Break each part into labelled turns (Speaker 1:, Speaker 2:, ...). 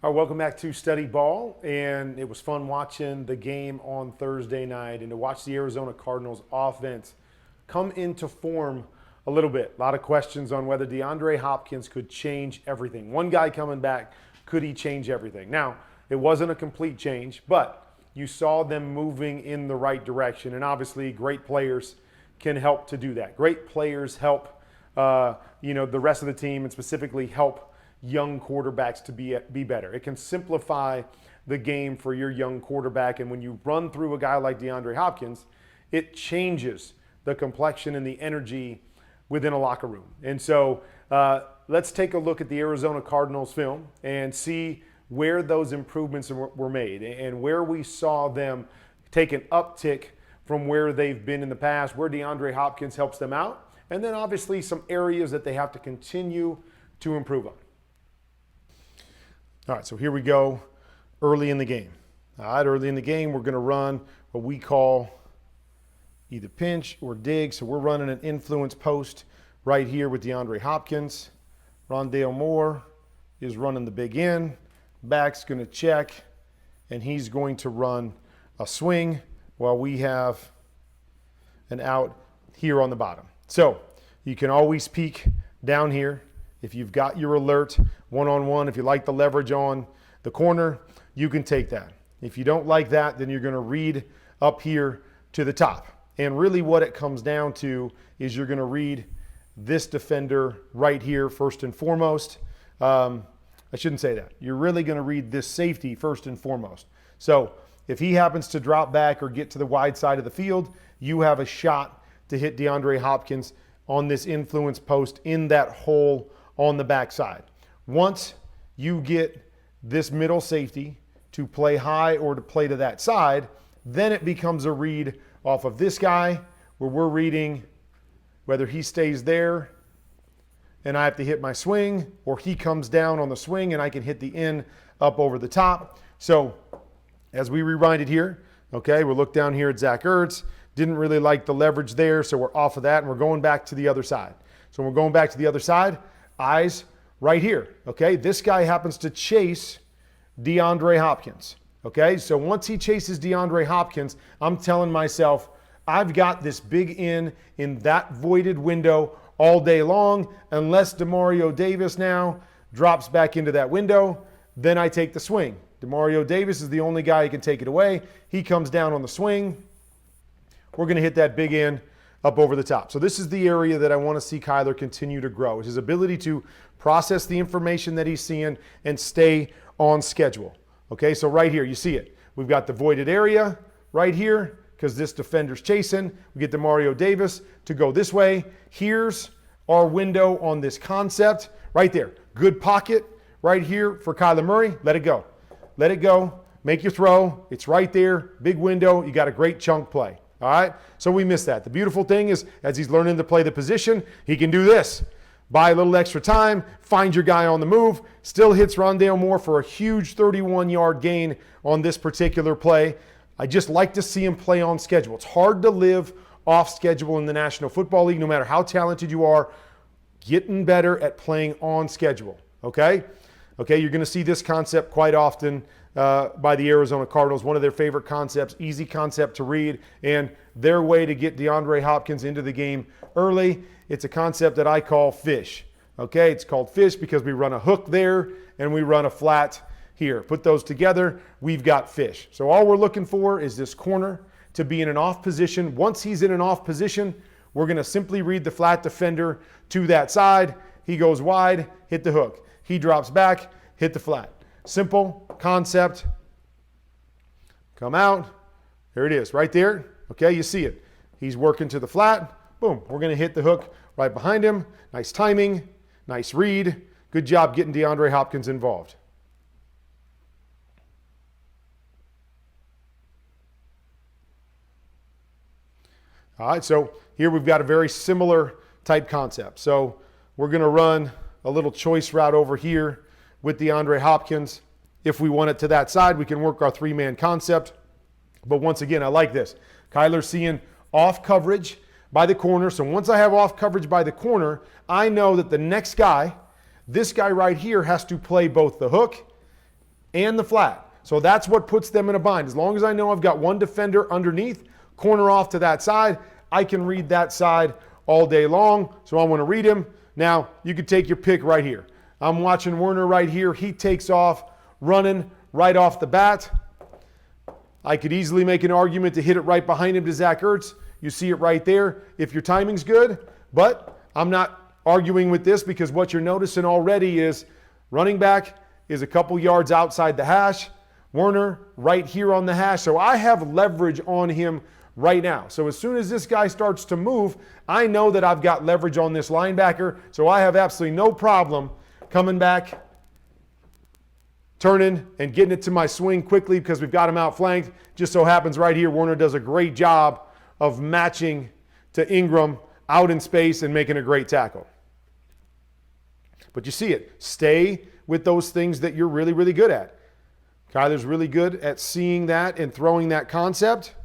Speaker 1: All right, welcome back to Study Ball, and it was fun watching the game on Thursday night and to watch the Arizona Cardinals offense come into form a little bit. A lot of questions on whether DeAndre Hopkins could change everything. One guy coming back, could he change everything? Now, it wasn't a complete change, but you saw them moving in the right direction, and obviously great players can help to do that. Great players help the rest of the team, and specifically help young quarterbacks to be better. It can simplify the game for your young quarterback, and when you run through a guy like DeAndre Hopkins, it changes the complexion and the energy within a locker room. And so let's take a look at the Arizona Cardinals film and see where those improvements were made and where we saw them take an uptick from where they've been in the past, where DeAndre Hopkins helps them out, and then obviously some areas that they have to continue to improve on. All right, so here we go early in the game. All right, early in the game, we're going to run what we call either pinch or dig. So we're running an influence post right here with DeAndre Hopkins. Rondale Moore is running the big end. Back's going to check, and he's going to run a swing while we have an out here on the bottom. So you can always peek down here. If you've got your alert one-on-one, if you like the leverage on the corner, you can take that. If you don't like that, then you're going to read up here to the top. And really what it comes down to is you're going to read this defender right here first and foremost. I shouldn't say that. You're really going to read this safety first and foremost. So if he happens to drop back or get to the wide side of the field, you have a shot to hit DeAndre Hopkins on this influence post in that hole on the backside. Once you get this middle safety to play high or to play to that side, then it becomes a read off of this guy where we're reading whether he stays there and I have to hit my swing, or he comes down on the swing and I can hit the in up over the top. So as we rewind it here, okay, we'll look down here at Zach Ertz. Didn't really like the leverage there, so we're off of that and we're going back to the other side. So when we're going back to the other side, eyes right here, okay? This guy happens to chase DeAndre Hopkins, okay? So once he chases DeAndre Hopkins, I'm telling myself, I've got this big in that voided window all day long, unless Demario Davis now drops back into that window, then I take the swing. Demario Davis is the only guy who can take it away. He comes down on the swing. We're going to hit that big in up over the top. So this is the area that I want to see Kyler continue to grow, is his ability to process the information that he's seeing and stay on schedule. Okay, so right here, you see it. We've got the voided area right here because this defender's chasing. We get Demario Davis to go this way. Here's our window on this concept right there. Good pocket right here for Kyler Murray. Let it go. Let it go. Make your throw. It's right there. Big window. You got a great chunk play. All right, so we missed that. The beautiful thing is, as he's learning to play the position, he can do this. Buy a little extra time, find your guy on the move, still hits Rondale Moore for a huge 31-yard gain on this particular play. I just like to see him play on schedule. It's hard to live off schedule in the National Football League, no matter how talented you are. Getting better at playing on schedule, okay? Okay, you're going to see this concept quite often by the Arizona Cardinals. One of their favorite concepts, easy concept to read, and their way to get DeAndre Hopkins into the game early. It's a concept that I call fish. Okay, it's called fish because we run a hook there and we run a flat here. Put those together, we've got fish. So all we're looking for is this corner to be in an off position. Once he's in an off position, we're going to simply read the flat defender to that side. He goes wide, hit the hook. He drops back, hit the flat. Simple concept. Come out. There it is, right there. Okay, you see it. He's working to the flat. Boom, we're going to hit the hook right behind him. Nice timing, nice read. Good job getting DeAndre Hopkins involved. All right, so here we've got a very similar type concept. So we're going to run a little choice route over here with DeAndre Hopkins. If we want it to that side, we can work our three-man concept. But once again, I like this. Kyler's seeing off coverage by the corner. So once I have off coverage by the corner, I know that the next guy, this guy right here, has to play both the hook and the flat. So that's what puts them in a bind. As long as I know I've got one defender underneath, corner off to that side, I can read that side all day long. So I want to read him. Now, you could take your pick right here. I'm watching Werner right here. He takes off running right off the bat. I could easily make an argument to hit it right behind him to Zach Ertz. You see it right there if your timing's good. But I'm not arguing with this because what you're noticing already is running back is a couple yards outside the hash. Werner right here on the hash. So I have leverage on him right now. So as soon as this guy starts to move, I know that I've got leverage on this linebacker. So I have absolutely no problem coming back, turning, and getting it to my swing quickly because we've got him outflanked. Just so happens right here, Werner does a great job of matching to Ingram out in space and making a great tackle. But you see it. Stay with those things that you're really, really good at. Kyler's really good at seeing that and throwing that concept.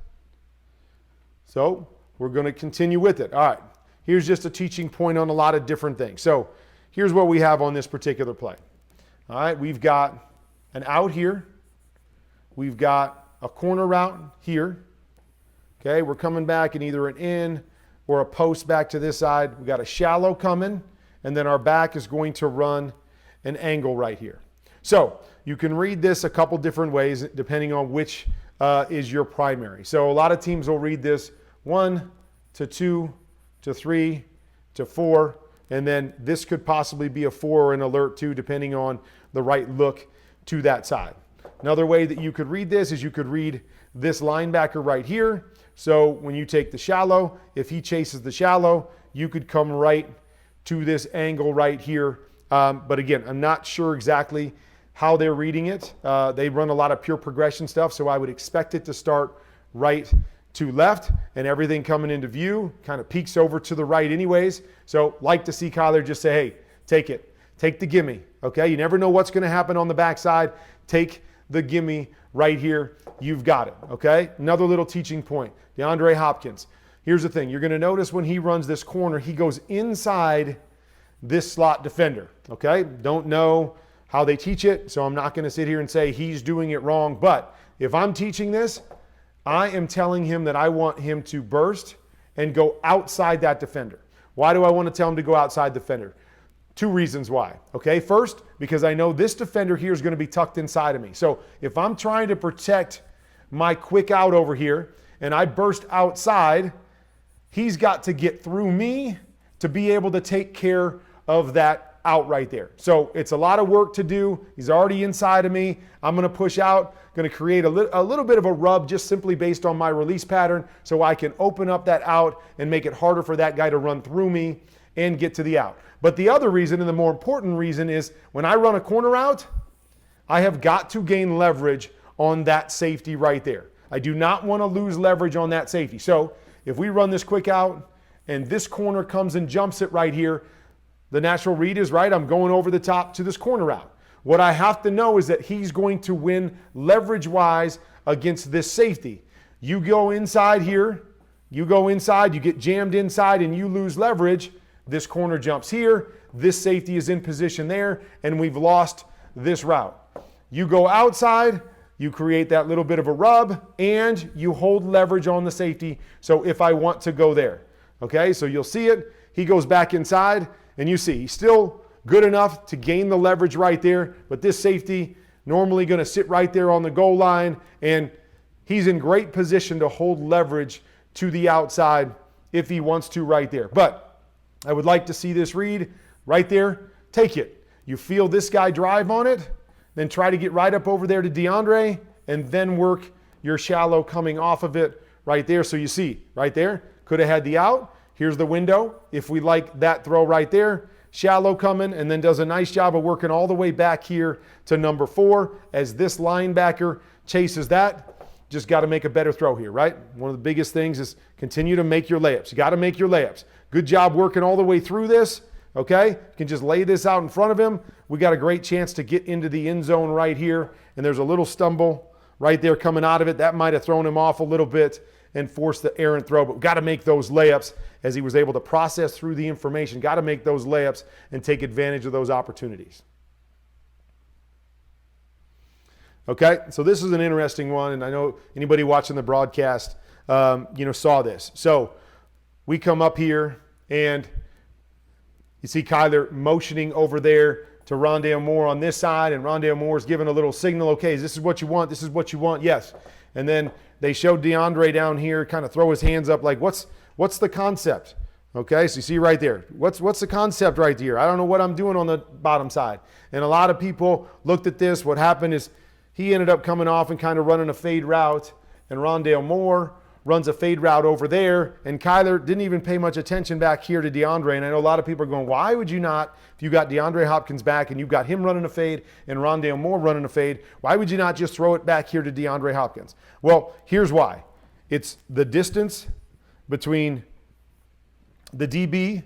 Speaker 1: So we're going to continue with it. All right. Here's just a teaching point on a lot of different things. So here's what we have on this particular play. All right. We've got an out here. We've got a corner route here. Okay. We're coming back in either an in or a post back to this side. We've got a shallow coming, and then our back is going to run an angle right here. So you can read this a couple different ways depending on which is your primary. So a lot of teams will read this 1 to 2 to 3 to 4, and then this could possibly be a 4 or an alert 2 depending on the right look to that side. Another way that you could read this is you could read this linebacker right here. So when you take the shallow, if he chases the shallow, you could come right to this angle right here. But again, I'm not sure exactly how they're reading it. They run a lot of pure progression stuff, so I would expect it to start right to left, and everything coming into view kind of peeks over to the right anyways. So like to see Kyler just say, hey, take it. Take the gimme, okay? You never know what's going to happen on the backside. Take the gimme right here. You've got it, okay? Another little teaching point. DeAndre Hopkins. Here's the thing. You're going to notice when he runs this corner, he goes inside this slot defender, okay? Don't know how they teach it, so I'm not going to sit here and say he's doing it wrong. But if I'm teaching this, I am telling him that I want him to burst and go outside that defender. Why do I want to tell him to go outside the defender? 2 reasons why, okay? First, because I know this defender here is going to be tucked inside of me. So if I'm trying to protect my quick out over here and I burst outside, he's got to get through me to be able to take care of that out right there. So it's a lot of work to do. He's already inside of me. I'm going to push out, going to create a little bit of a rub just simply based on my release pattern so I can open up that out and make it harder for that guy to run through me and get to the out. But the other reason, and the more important reason, is when I run a corner out, I have got to gain leverage on that safety right there. I do not want to lose leverage on that safety. So if we run this quick out and this corner comes and jumps it right here, the natural read is right. I'm going over the top to this corner route. What I have to know is that he's going to win leverage-wise against this safety. You go inside here, you go inside, you get jammed inside, and you lose leverage. This corner jumps here, this safety is in position there, and we've lost this route. You go outside, you create that little bit of a rub, and you hold leverage on the safety. So if I want to go there, okay, so you'll see it. He goes back inside. And you see, he's still good enough to gain the leverage right there, but this safety normally going to sit right there on the goal line, and he's in great position to hold leverage to the outside if he wants to right there. But I would like to see this read right there. Take it. You feel this guy drive on it, then try to get right up over there to DeAndre, and then work your shallow coming off of it right there. So you see, right there, could have had the out. Here's the window. If we like that throw right there, shallow coming, and then does a nice job of working all the way back here to number 4 as this linebacker chases that. Just got to make a better throw here, right? One of the biggest things is continue to make your layups. You got to make your layups. Good job working all the way through this, okay? You can just lay this out in front of him. We got a great chance to get into the end zone right here, and there's a little stumble right there coming out of it. That might have thrown him off a little bit and force the errant throw, but we've got to make those layups as he was able to process through the information. Got to make those layups and take advantage of those opportunities. Okay, so this is an interesting one, and I know anybody watching the broadcast, saw this. So we come up here, and you see Kyler motioning over there to Rondale Moore on this side, and Rondale Moore's giving a little signal, okay, this is what you want, this is what you want, yes. And then they showed DeAndre down here kind of throw his hands up like, what's the concept? Okay, so you see right there, what's the concept right here? I don't know what I'm doing on the bottom side. And a lot of people looked at this. What happened is he ended up coming off and kind of running a fade route, and Rondale Moore runs a fade route over there, and Kyler didn't even pay much attention back here to DeAndre. And I know a lot of people are going, why would you not, if you got DeAndre Hopkins back and you've got him running a fade and Rondale Moore running a fade, why would you not just throw it back here to DeAndre Hopkins? Well, here's why. It's the distance between the DB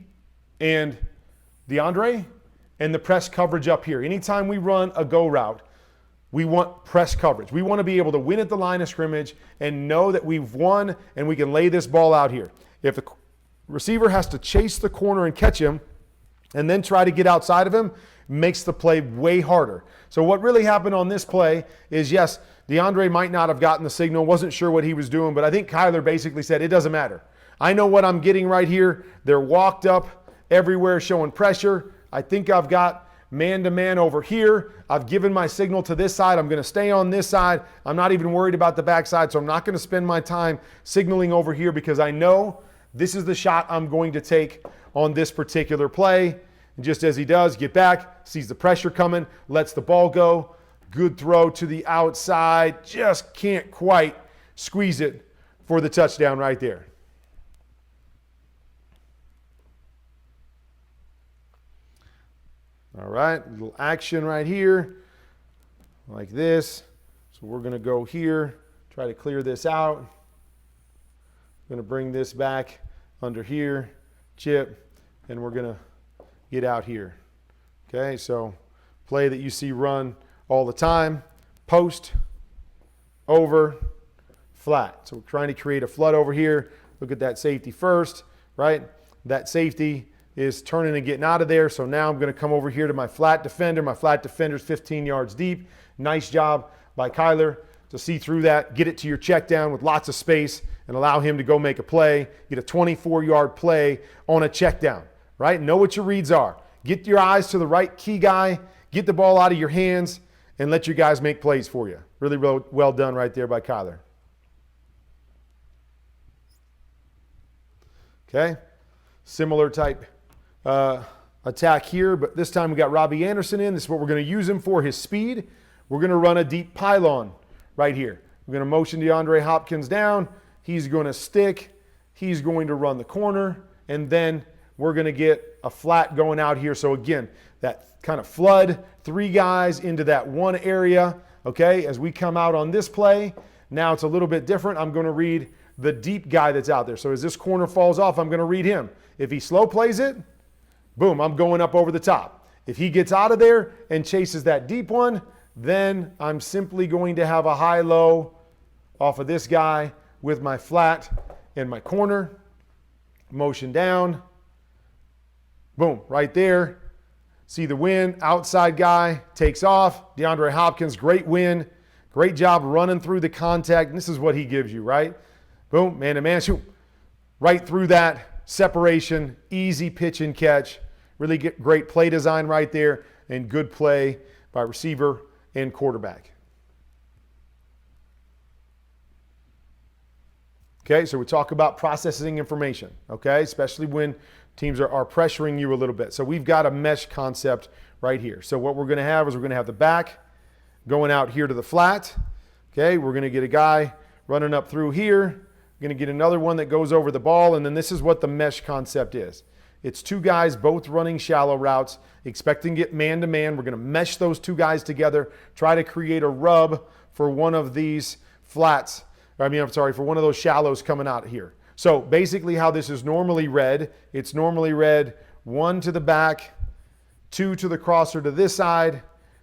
Speaker 1: and DeAndre and the press coverage up here. Anytime we run a go route, we want press coverage. We want to be able to win at the line of scrimmage and know that we've won and we can lay this ball out here. If the receiver has to chase the corner and catch him and then try to get outside of him, makes the play way harder. So what really happened on this play is, yes, DeAndre might not have gotten the signal, wasn't sure what he was doing, but I think Kyler basically said, it doesn't matter. I know what I'm getting right here. They're walked up everywhere showing pressure. I think I've got man-to-man over here. I've given my signal to this side. I'm going to stay on this side. I'm not even worried about the backside, so I'm not going to spend my time signaling over here because I know this is the shot I'm going to take on this particular play. And just as he does, get back, sees the pressure coming, lets the ball go. Good throw to the outside. Just can't quite squeeze it for the touchdown right there. All right, a little action right here, like this. So we're going to go here, try to clear this out. I'm going to bring this back under here, chip, and we're going to get out here. Okay, so play that you see run all the time, post, over, flat. So we're trying to create a flood over here. Look at that safety first, right? That safety is turning and getting out of there. So now I'm going to come over here to my flat defender. My flat defender's 15 yards deep. Nice job by Kyler to see through that, get it to your check down with lots of space and allow him to go make a play, get a 24-yard play on a check down, right? Know what your reads are. Get your eyes to the right key guy, get the ball out of your hands, and let your guys make plays for you. Really well done right there by Kyler. Okay, similar type attack here, but this time we got Robbie Anderson in. This is what we're going to use him for, his speed. We're going to run a deep pylon right here. We're going to motion DeAndre Hopkins down. He's going to stick. He's going to run the corner, and then we're going to get a flat going out here. So again, that kind of flood, three guys into that one area. Okay, as we come out on this play, now it's a little bit different. I'm going to read the deep guy that's out there. So as this corner falls off, I'm going to read him. If he slow plays it, boom, I'm going up over the top. If he gets out of there and chases that deep one, then I'm simply going to have a high-low off of this guy with my flat and my corner. Motion down. Boom, right there. See the win. Outside guy takes off. DeAndre Hopkins, great win. Great job running through the contact. And this is what he gives you, right? Boom, man-to-man, shoot. Right through that separation, easy pitch and catch. Really great play design right there and good play by receiver and quarterback. Okay, so we talk about processing information, okay, especially when teams are pressuring you a little bit. So we've got a mesh concept right here. So what we're going to have is we're going to have the back going out here to the flat. Okay, we're going to get a guy running up through here. We're going to get another one that goes over the ball, and then this is what the mesh concept is. It's two guys both running shallow routes, expecting to get man-to-man. We're going to mesh those two guys together, try to create a rub for one of these flats. For one of those shallows coming out here. So basically how this is normally read, it's normally read 1 to the back, 2 to the crosser to this side,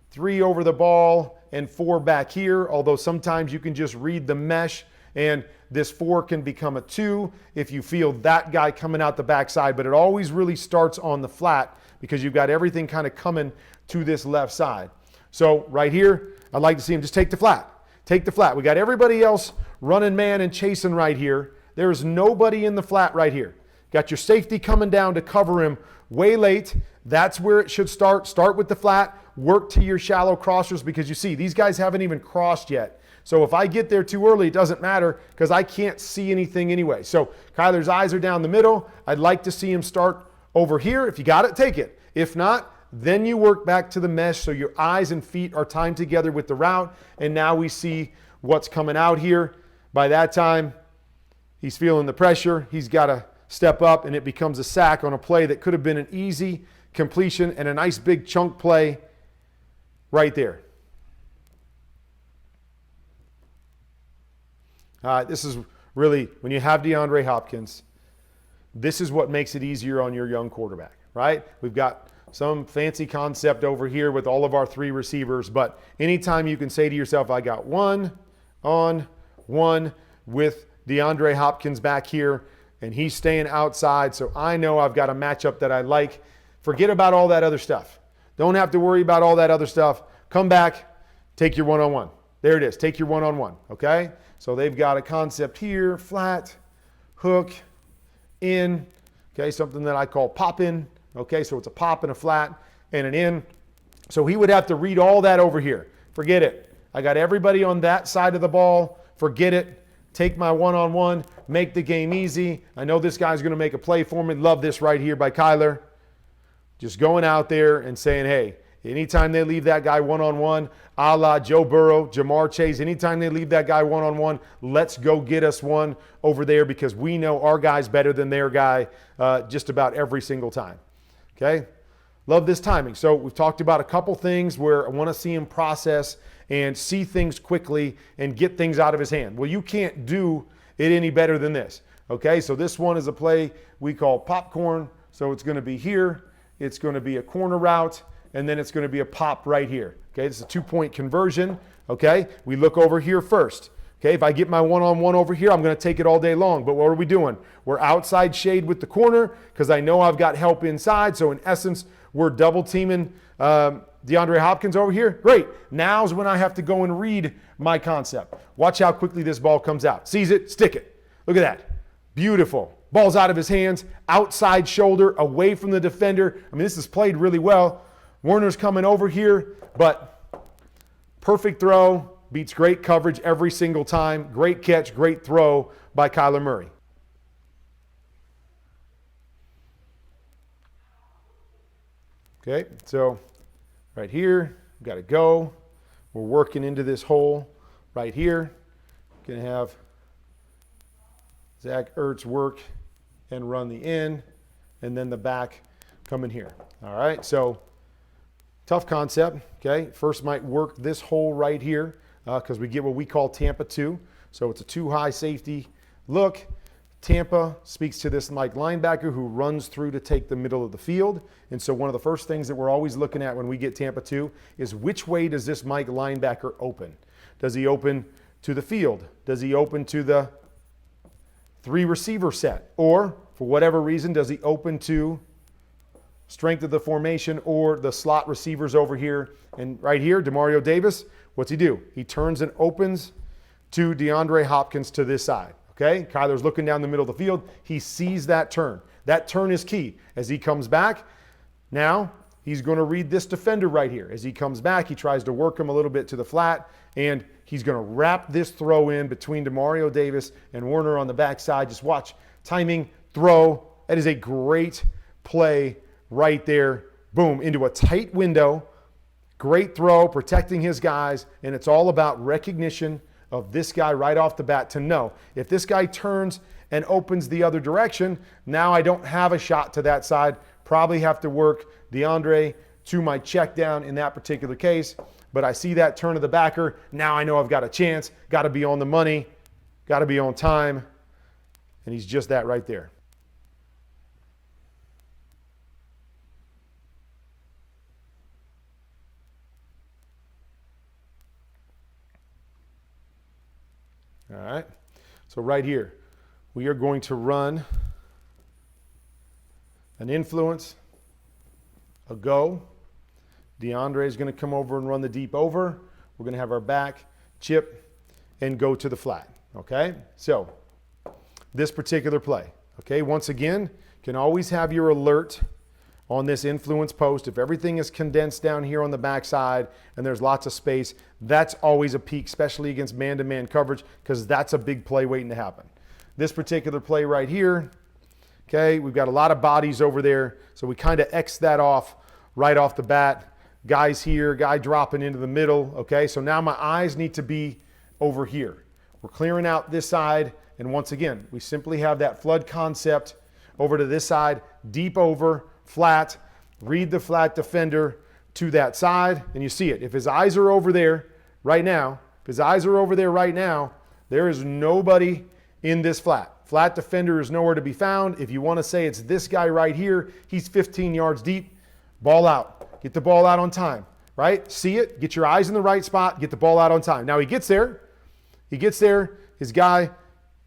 Speaker 1: 3 over the ball, and 4 back here, although sometimes you can just read the mesh and this 4 can become a 2 if you feel that guy coming out the backside, but it always really starts on the flat because you've got everything kind of coming to this left side. So right here, I'd like to see him just take the flat. Take the flat. We got everybody else running man and chasing right here. There is nobody in the flat right here. Got your safety coming down to cover him way late. That's where it should start. Start with the flat. Work to your shallow crossers because you see, these guys haven't even crossed yet. So if I get there too early, it doesn't matter because I can't see anything anyway. So Kyler's eyes are down the middle. I'd like to see him start over here. If you got it, take it. If not, then you work back to the mesh so your eyes and feet are timed together with the route. And now we see what's coming out here. By that time, he's feeling the pressure. He's got to step up, and it becomes a sack on a play that could have been an easy completion and a nice big chunk play right there. This is really, when you have DeAndre Hopkins, this is what makes it easier on your young quarterback, right? We've got some fancy concept over here with all of our 3 receivers, but anytime you can say to yourself, I got 1-on-1 with DeAndre Hopkins back here, and he's staying outside, so I know I've got a matchup that I like. Forget about all that other stuff. Don't have to worry about all that other stuff. Come back, take your one-on-one. There it is, take your one-on-one, okay? So they've got a concept here, flat, hook, in, okay, something that I call pop in, okay, so it's a pop and a flat and an in. So he would have to read all that over here. Forget it. I got everybody on that side of the ball. Forget it. Take my one-on-one, make the game easy. I know this guy's going to make a play for me. Love this right here by Kyler. Just going out there and saying, hey, anytime they leave that guy one-on-one, a la Joe Burrow, Jamar Chase, anytime they leave that guy one-on-one, let's go get us one over there because we know our guy's better than their guy just about every single time. Okay? Love this timing. So we've talked about a couple things where I want to see him process and see things quickly and get things out of his hand. Well, you can't do it any better than this. Okay? So this one is a play we call popcorn. So it's going to be here. It's going to be a corner route. And then it's going to be a pop right here. Okay, this is a 2-point conversion. Okay, we look over here first. Okay, if I get my one-on-one over here, I'm going to take it all day long. But what are we doing? We're outside shade with the corner because I know I've got help inside. So in essence, we're double teaming DeAndre Hopkins over here. Great. Now's when I have to go and read my concept. Watch how quickly this ball comes out. Sees it, stick it. Look at that. Beautiful. Ball's out of his hands, outside shoulder, away from the defender. I mean, this is played really well. Warner's coming over here, but perfect throw, beats great coverage every single time. Great catch, great throw by Kyler Murray. Okay, so right here, we've got to go. We're working into this hole right here. Going to have Zach Ertz work and run the in, and then the back coming here. All right, so tough concept, okay? First might work this hole right here because we get what we call Tampa 2. So it's a 2-high safety look. Tampa speaks to this like linebacker who runs through to take the middle of the field. And so one of the first things that we're always looking at when we get Tampa 2 is which way does this Mike linebacker open? Does he open to the field? Does he open to the 3 receiver set? Or for whatever reason, does he open to strength of the formation or the slot receivers over here? And right here, Demario Davis, what's he do? He turns and opens to DeAndre Hopkins to this side. Okay, Kyler's looking down the middle of the field. He sees that turn. That turn is key. As he comes back, now he's going to read this defender right here. As he comes back, he tries to work him a little bit to the flat, and he's going to wrap this throw in between Demario Davis and Warner on the backside. Just watch. Timing, throw. That is a great play right there. Boom, into a tight window. Great throw, protecting his guys, and it's all about recognition of this guy right off the bat to know if this guy turns and opens the other direction, now I don't have a shot to that side. Probably have to work DeAndre to my check down in that particular case. But I see that turn of the backer. Now I know I've got a chance. Got to be on the money. Got to be on time. And he's just that right there. All right, so right here, we are going to run an influence, a go, DeAndre is going to come over and run the deep over. We're going to have our back, chip, and go to the flat, okay? So this particular play, okay? Once again, can always have your alert on this influence post. If everything is condensed down here on the backside and there's lots of space, that's always a peak, especially against man-to-man coverage, because that's a big play waiting to happen. This particular play right here, okay, we've got a lot of bodies over there, so we kind of X that off right off the bat. Guys here, guy dropping into the middle, okay? So now my eyes need to be over here. We're clearing out this side, and once again, we simply have that flood concept over to this side, deep over, flat, read the flat defender to that side, and you see it. If his eyes are over there right now, there is nobody in this flat. Flat defender is nowhere to be found. If you want to say it's this guy right here, he's 15 yards deep, ball out. Get the ball out on time, right? See it, get your eyes in the right spot, get the ball out on time. Now he gets there, his guy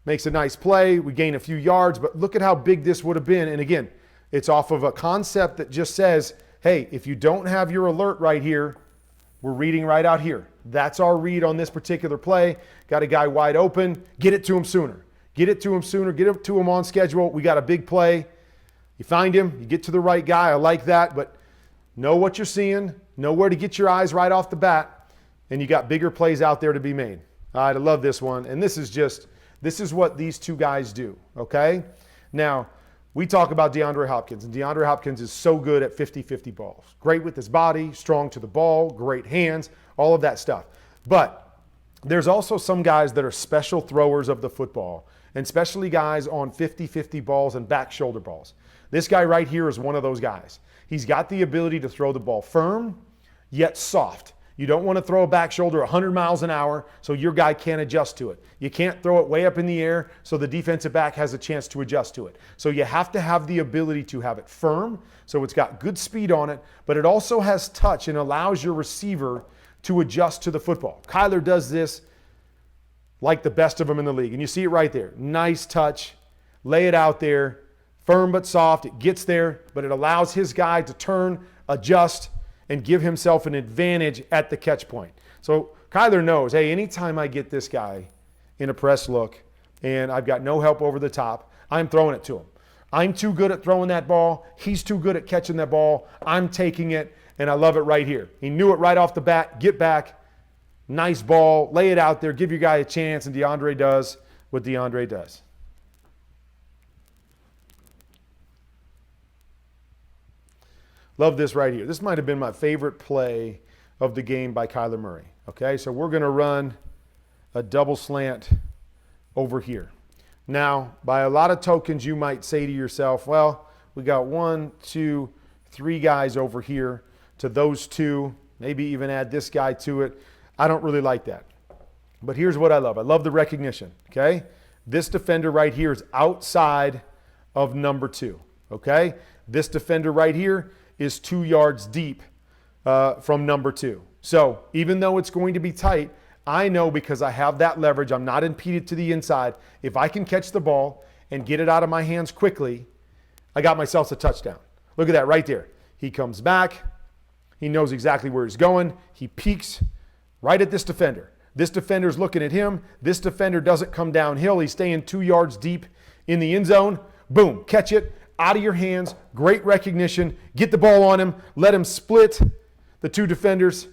Speaker 1: makes a nice play, we gain a few yards, but look at how big this would have been. And again, it's off of a concept that just says, hey, if you don't have your alert right here, we're reading right out here. That's our read on this particular play. Got a guy wide open, get it to him sooner. Get it to him sooner, get it to him on schedule. We got a big play. You find him, you get to the right guy. I like that, but know what you're seeing, know where to get your eyes right off the bat, and you got bigger plays out there to be made. All right, I love this one. And this is what these two guys do, okay? Now, we talk about DeAndre Hopkins, and DeAndre Hopkins is so good at 50-50 balls. Great with his body, strong to the ball, great hands, all of that stuff. But there's also some guys that are special throwers of the football, and especially guys on 50-50 balls and back shoulder balls. This guy right here is one of those guys. He's got the ability to throw the ball firm, yet soft. You don't want to throw a back shoulder 100 miles an hour so your guy can't adjust to it. You can't throw it way up in the air so the defensive back has a chance to adjust to it. So you have to have the ability to have it firm, so it's got good speed on it, but it also has touch and allows your receiver to adjust to the football. Kyler does this like the best of them in the league, and you see it right there. Nice touch, lay it out there, firm but soft. It gets there, but it allows his guy to turn, adjust, and give himself an advantage at the catch point. So Kyler knows, hey, anytime I get this guy in a press look and I've got no help over the top, I'm throwing it to him. I'm too good at throwing that ball. He's too good at catching that ball. I'm taking it, and I love it right here. He knew it right off the bat. Get back. Nice ball. Lay it out there. Give your guy a chance, and DeAndre does what DeAndre does. Love this right here. This might have been my favorite play of the game by Kyler Murray. Okay, so we're going to run a double slant over here. Now, by a lot of tokens, you might say to yourself, well, we got 1, 2, 3 guys over here to those 2, maybe even add this guy to it. I don't really like that. But here's what I love. I love the recognition, okay? This defender right here is outside of number 2, okay? This defender right here is 2 yards deep from number 2. So even though it's going to be tight, I know because I have that leverage, I'm not impeded to the inside. If I can catch the ball and get it out of my hands quickly, I got myself a touchdown. Look at that right there. He comes back. He knows exactly where he's going. He peeks right at this defender. This defender's looking at him. This defender doesn't come downhill. He's staying 2 yards deep in the end zone. Boom, catch it. Out of your hands, great recognition, get the ball on him, let him split the 2 defenders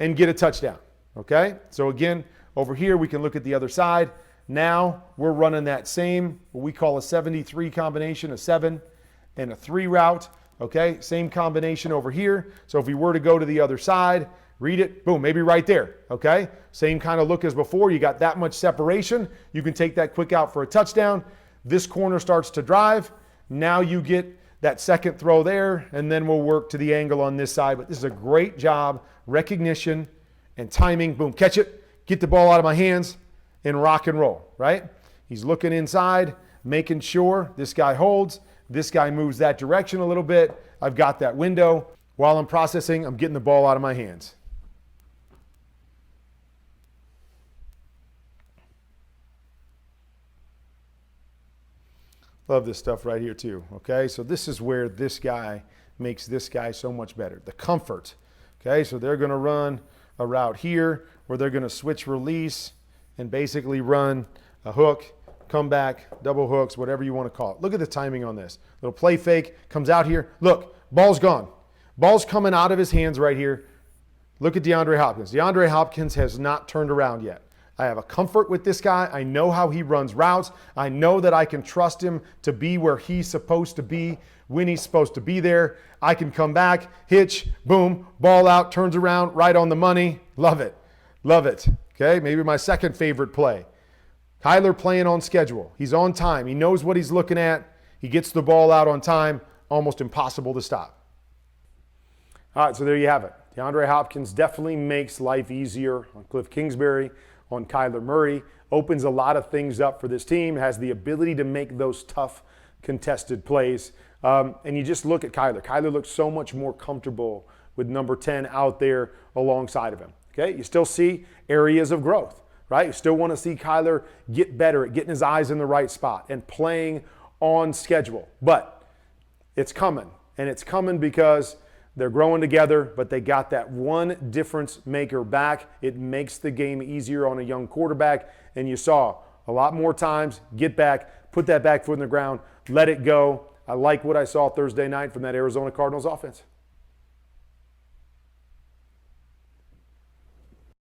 Speaker 1: and get a touchdown, okay? So again, over here we can look at the other side. Now we're running that same, what we call a 73 combination, a 7 and a 3 route, okay? Same combination over here. So if we were to go to the other side, read it, boom, maybe right there, okay? Same kind of look as before. You got that much separation. You can take that quick out for a touchdown. This corner starts to drive. Now you get that second throw there, and then we'll work to the angle on this side. But this is a great job, recognition and timing. Boom, catch it, get the ball out of my hands, and rock and roll, right? He's looking inside, making sure this guy holds. This guy moves that direction a little bit. I've got that window. While I'm processing, I'm getting the ball out of my hands. Love this stuff right here too, okay? So this is where this guy makes this guy so much better. The comfort, Okay, so they're going to run a route here where they're going to switch release and basically run a hook, come back, double hooks, whatever you want to call it. Look at the timing on this. Little play fake, comes out here. Look, ball's gone. Ball's coming out of his hands right here. Look at DeAndre Hopkins. DeAndre Hopkins has not turned around yet. I have a comfort with this guy. I know how he runs routes. I know that I can trust him to be where he's supposed to be when he's supposed to be there. I can come back, hitch, boom, ball out, turns around, right on the money. Love it. Love it. Okay, maybe my second favorite play. Kyler playing on schedule. He's on time. He knows what he's looking at. He gets the ball out on time. Almost impossible to stop. All right, so there you have it. DeAndre Hopkins definitely makes life easier on Cliff Kingsbury, on Kyler Murray, opens a lot of things up for this team, has the ability to make those tough contested plays. And you just look at Kyler. Kyler looks so much more comfortable with number 10 out there alongside of him. Okay, you still see areas of growth, right? You still want to see Kyler get better at getting his eyes in the right spot and playing on schedule. But it's coming, and it's coming because they're growing together, but they got that one difference maker back. It makes the game easier on a young quarterback, and you saw a lot more times, get back, put that back foot in the ground, let it go. I like what I saw Thursday night from that Arizona Cardinals offense.